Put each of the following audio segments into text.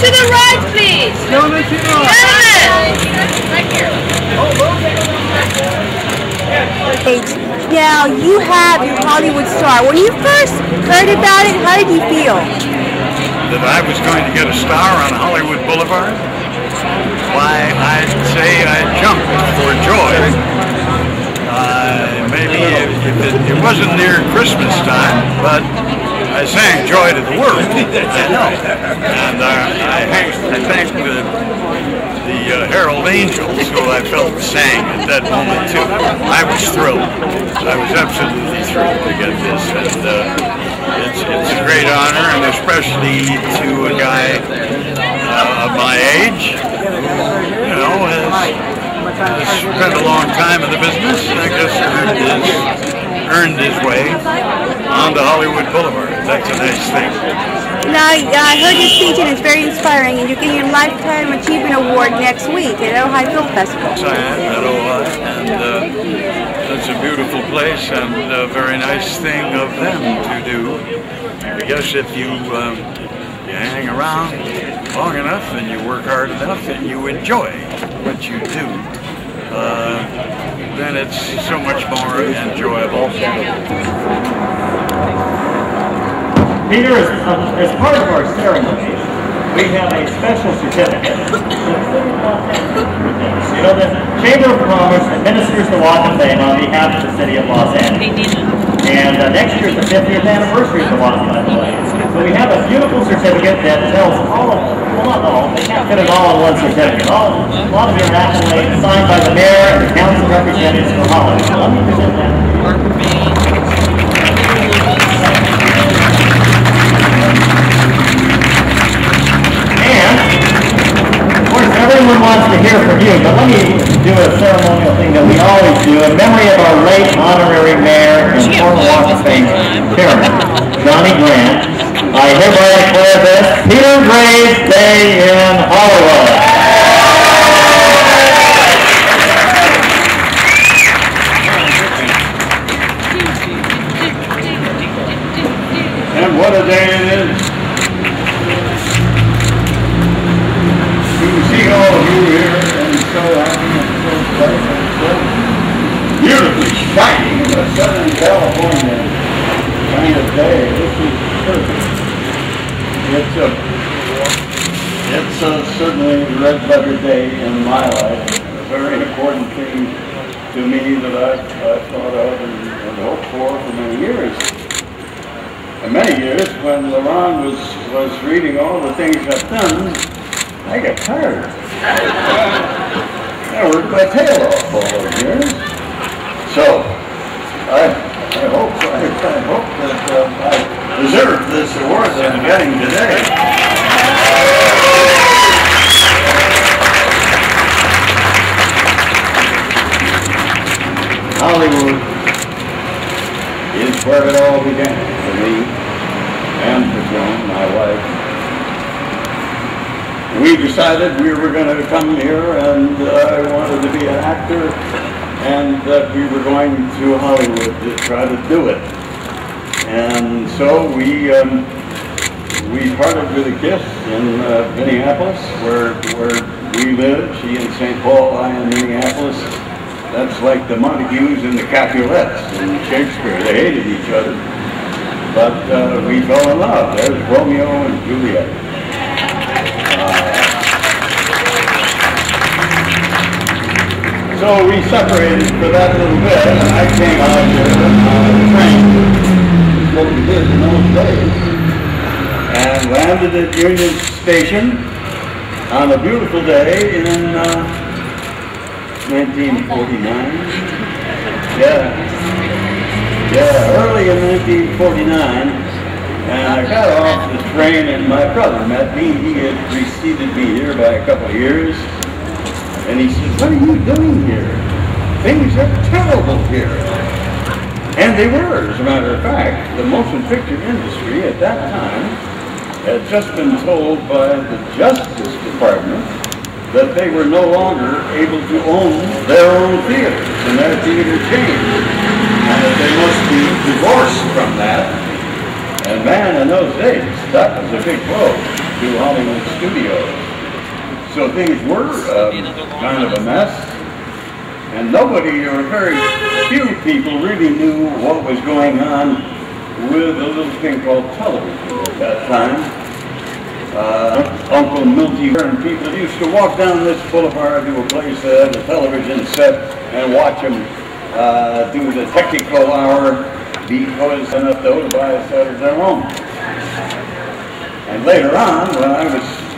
To the right, please. Gentlemen, to the right. Right here. Now, you have your Hollywood star. When you first heard about it, how did you feel? That I was going to get a star on Hollywood Boulevard? Why, I'd say I jumped for joy. Maybe if it wasn't near Christmas time, but I sang Joy to the World. I know. And I thank the Herald Angels, who I felt sang at that moment too. I was thrilled. I was absolutely thrilled to get this, and it's a great honor, and especially to a guy of my age, you know, has spent a long time in the business, and I guess earned his way onto Hollywood Boulevard. That's a nice thing. Now, I heard your speech and it's very inspiring, and you're getting a Lifetime Achievement Award next week at Ojai Film Festival. I am at Ojai, and it's a beautiful place and a very nice thing of them to do. I guess if you hang around long enough and you work hard enough and you enjoy what you do, then it's so much more enjoyable. Peter, as part of our ceremony, we have a special certificate. You know, the Chamber of Commerce administers the Walk of Fame on behalf of the City of Los Angeles. And next year is the 50th anniversary of the Walk, by the way. So we have a beautiful certificate that tells all of, well, not all, they can't fit it all in one certificate. A lot of your accolades signed by the mayor and the council representatives for Hollywood. So let me present that. Everyone wants to hear from you, but let me do a ceremonial thing that we always do in memory of our late honorary mayor and former Walk of Fame chairman, Johnny Grant. I hereby declare this Peter Graves Day in Hollywood. And what a day it is. All of you here, and so happy and so pleasant and so beautifully shining in a Southern California kind of day. This is perfect. It's certainly a red letter day in my life. A very important thing to me that I've thought of and hoped for many years. And many years when Laurent was reading all the things I've done, I got tired. I worked my tail off all those years. So, I hope that I deserve this award that I'm getting today. Hollywood is where it all began for me and for Joan, my wife. We decided we were going to come here, and I wanted to be an actor, and that we were going to Hollywood to try to do it. And so we parted with a kiss in Minneapolis, where we live. She in St. Paul, I in Minneapolis. That's like the Montagues and the Capulets in Shakespeare. They hated each other, but we fell in love. There's Romeo and Juliet. So we separated for that little bit, and I came out here on a train, what we did in those days, and landed at Union Station on a beautiful day in 1949. Yeah, early in 1949, and I got off the train, and my brother met me. He had preceded me here by a couple of years. And he said, "What are you doing here? Things are terrible here." And they were, as a matter of fact. The motion picture industry at that time had just been told by the Justice Department that they were no longer able to own their own theaters and their theater chains, and that they must be divorced from that. And man, in those days, that was a big blow. to Hollywood studios. So things were kind of a mess, and nobody, or very few people, really knew what was going on with a little thing called television at that time. Uncle Milty and people used to walk down this boulevard to a place that had a television set and watch them do the technical hour because enough to buy a set of their own. And later on,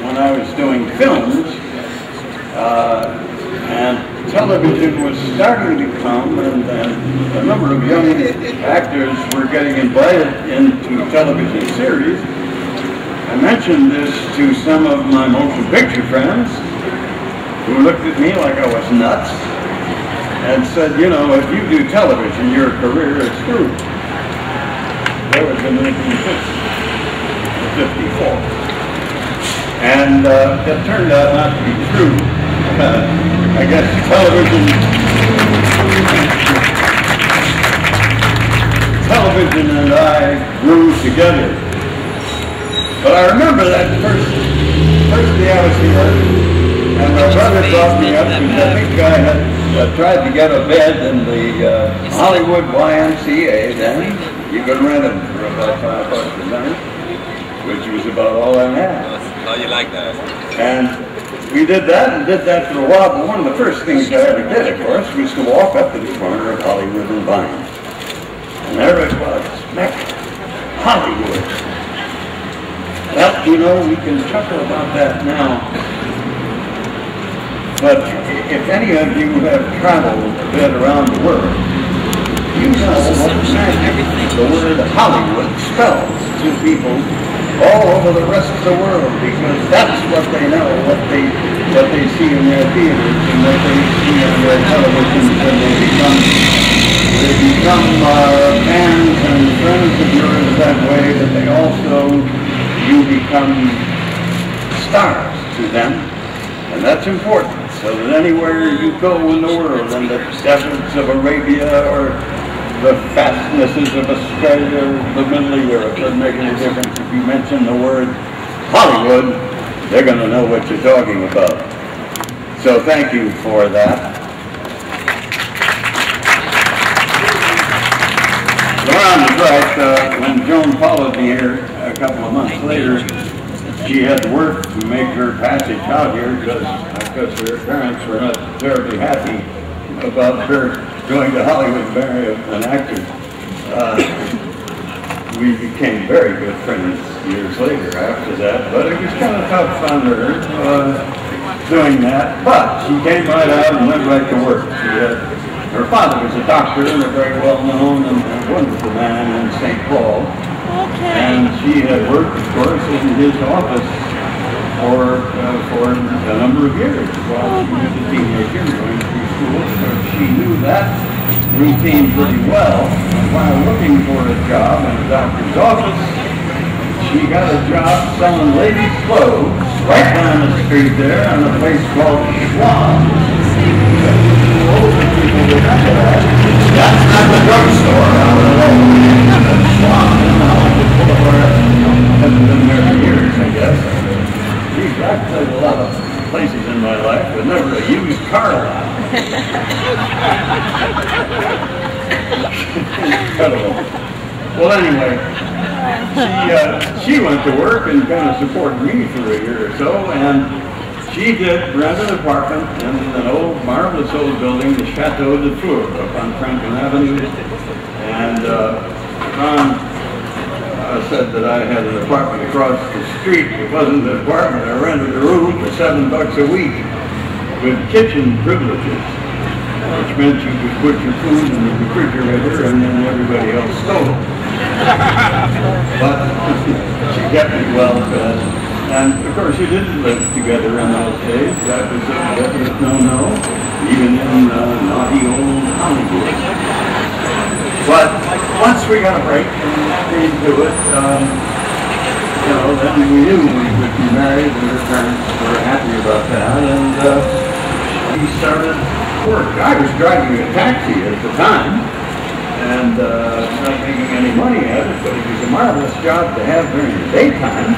when I was doing films, and television was starting to come, and a number of young actors were getting invited into television series. I mentioned this to some of my motion picture friends who looked at me like I was nuts and said, you know, if you do television, your career is screwed. That was in 1954. And that turned out not to be true. I guess television and I grew together. But I remember that first day I was here, and my brother brought me up because I think I had tried to get a bed in the Hollywood YMCA then. You could rent them for about $5 a night, which was about all I had. How you like that? And we did that for a while, but one of the first things I ever did, of course, was to walk up to the corner of Hollywood and Vine. And there it was, Hollywood. Well, you know, we can chuckle about that now, but if any of you have traveled a bit around the world, you know what the word Hollywood spells to people all over the rest of the world, because that's what they know, what they see in their theaters and what they see on their televisions, and they become fans and friends of yours that way, but they also, you become stars to them, and that's important, so that anywhere you go in the world, in the deserts of Arabia or the fastnesses of Australia or the middle of Europe, doesn't make any difference. If you mention the word Hollywood, they're going to know what you're talking about. So thank you for that. Ron is right. When Joan followed me here a couple of months later, she had to work to make her passage out here because her parents were not terribly happy about her going to Hollywood to marry an actor. We became very good friends years later after that, but it was kind of tough on her doing that. But she came right out and went right to work. Her father was a doctor and a very well-known and wonderful man in St. Paul. Okay. And she had worked, of course, in his office for a number of years while she was a teenager going through school. So she knew that routine pretty well. And while looking for a job in a doctor's office, she got a job selling ladies' clothes right down the street there in a place called Schwab. That's not the drugstore out of the Schwab in the Hollywood Boulevard. Hasn't been there for years, I guess. Geez, I've played a lot of places in my life, but never a used car lot. Incredible. Well, anyway, she went to work and kind of supported me for a year or so, and she did rent an apartment in an old, marvelous old building, the Chateau de Four, up on Franklin Avenue. And Ron said that I had an apartment across the street. It wasn't an apartment. I rented a room for $7 a week with kitchen privileges, which meant you could put your food in the refrigerator and then everybody else stole it. But she kept me well fed. And of course, you didn't live together in those days. That was a definite no-no, even in naughty old Hollywood. But once we got a break and agreed to it, you know, then we knew we would be married, and her parents were happy about that, and we started work. I was driving a taxi at the time, and not making any money at it, but it was a marvelous job to have during the daytime,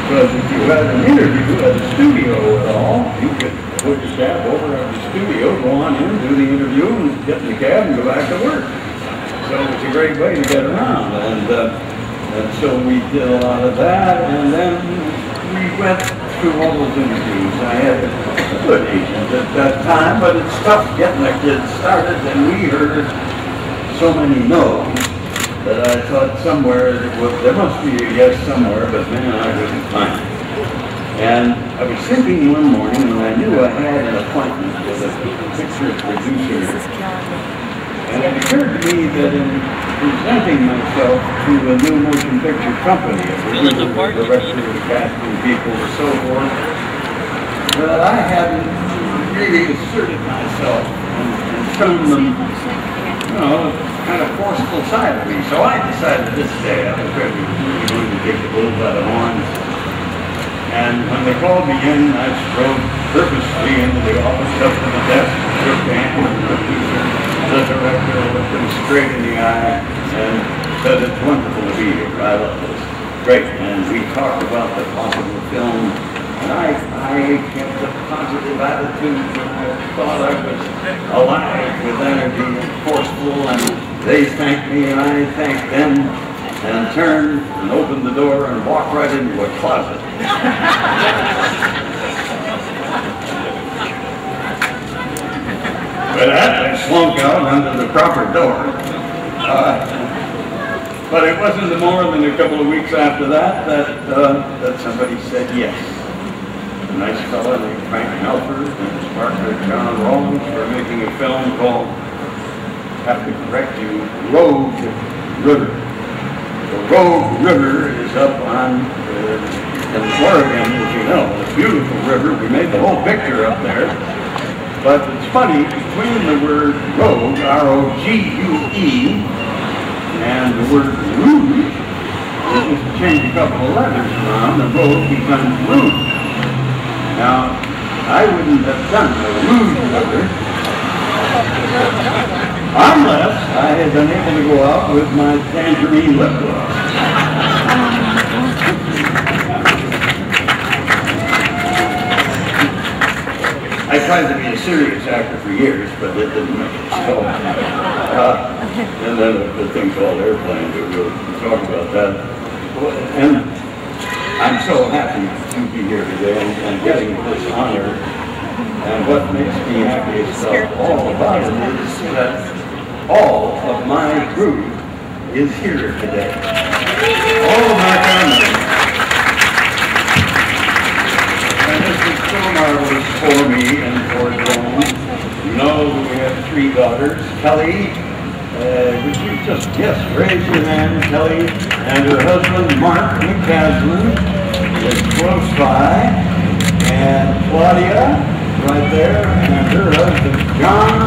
Because if you had an interview at the studio at all, you could put your cab over at the studio, go on in, do the interview, and get in the cab and go back to work. So it's a great way to get around. And so we did a lot of that, and then we went through all those interviews. I had a good agent at that time, but it's tough getting the kids started, and we heard so many no's that I thought somewhere there must be a yes somewhere, but man, I couldn't find it. And I was thinking one morning, and I knew I had an appointment with a picture producer, and it occurred to me that in presenting myself to a new motion picture company, a producer, director, casting people, and so forth, that I hadn't really asserted myself and shown them, you know, kind of forceful side of me. So I decided this day I was really going to take the bull by the horns. And when they called me in, I strode purposely into the office, up to the desk, shook hands with the producer, the director, looked him straight in the eye, and said, "It's wonderful to be here. I love this. Great." And we talked about the possible film. And I kept a positive attitude, and I thought I was alive with energy and forceful, and they thanked me and I thanked them, and turned and opened the door and walked right into a closet. But I slunk out under the proper door. But it wasn't more than a couple of weeks after that somebody said yes. A nice fellow named Frank Halford and his partner John Rawlins were making a film called, have to correct you, Rogue River. The Rogue River is up on in Oregon, as you know, a beautiful river. We made the whole picture up there. But it's funny, between the word rogue, R-O-G-U-E, and the word rouge, you just change a couple of letters around, and rogue becomes rouge. Now, I wouldn't have done the Rouge River unless I had been able to go out with my tangerine lip gloss. I tried to be a serious actor for years, but it didn't make it. So, and then the thing called Airplane, we'll talk about that. And I'm so happy to be here today and getting this honor. And what makes me happiest of all about it is that all of my group is here today. All of my family. And this is so marvelous for me and for Joan. You know that we have 3 daughters. Kelly, would you just, yes, raise your hand, Kelly, and her husband, Mark McCaslin, is close by, and Claudia, right there, and her husband, John,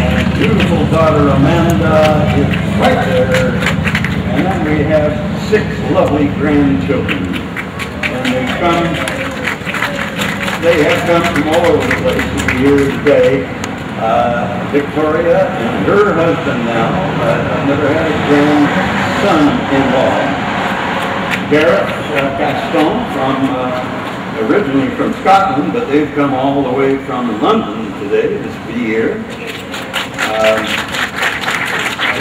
and beautiful daughter, Amanda, is right there, and then we have 6 lovely grandchildren, and they have come from all over the place to be here today. Victoria and her husband now. I've never had a grandson-in-law. Gareth Gaston, originally from Scotland, but they've come all the way from London today to be here.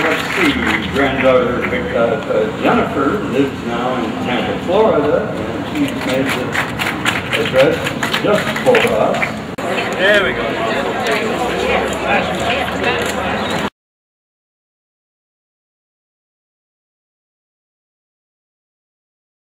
Let's see, granddaughter Jennifer lives now in Tampa, Florida, and she's made the address just for us.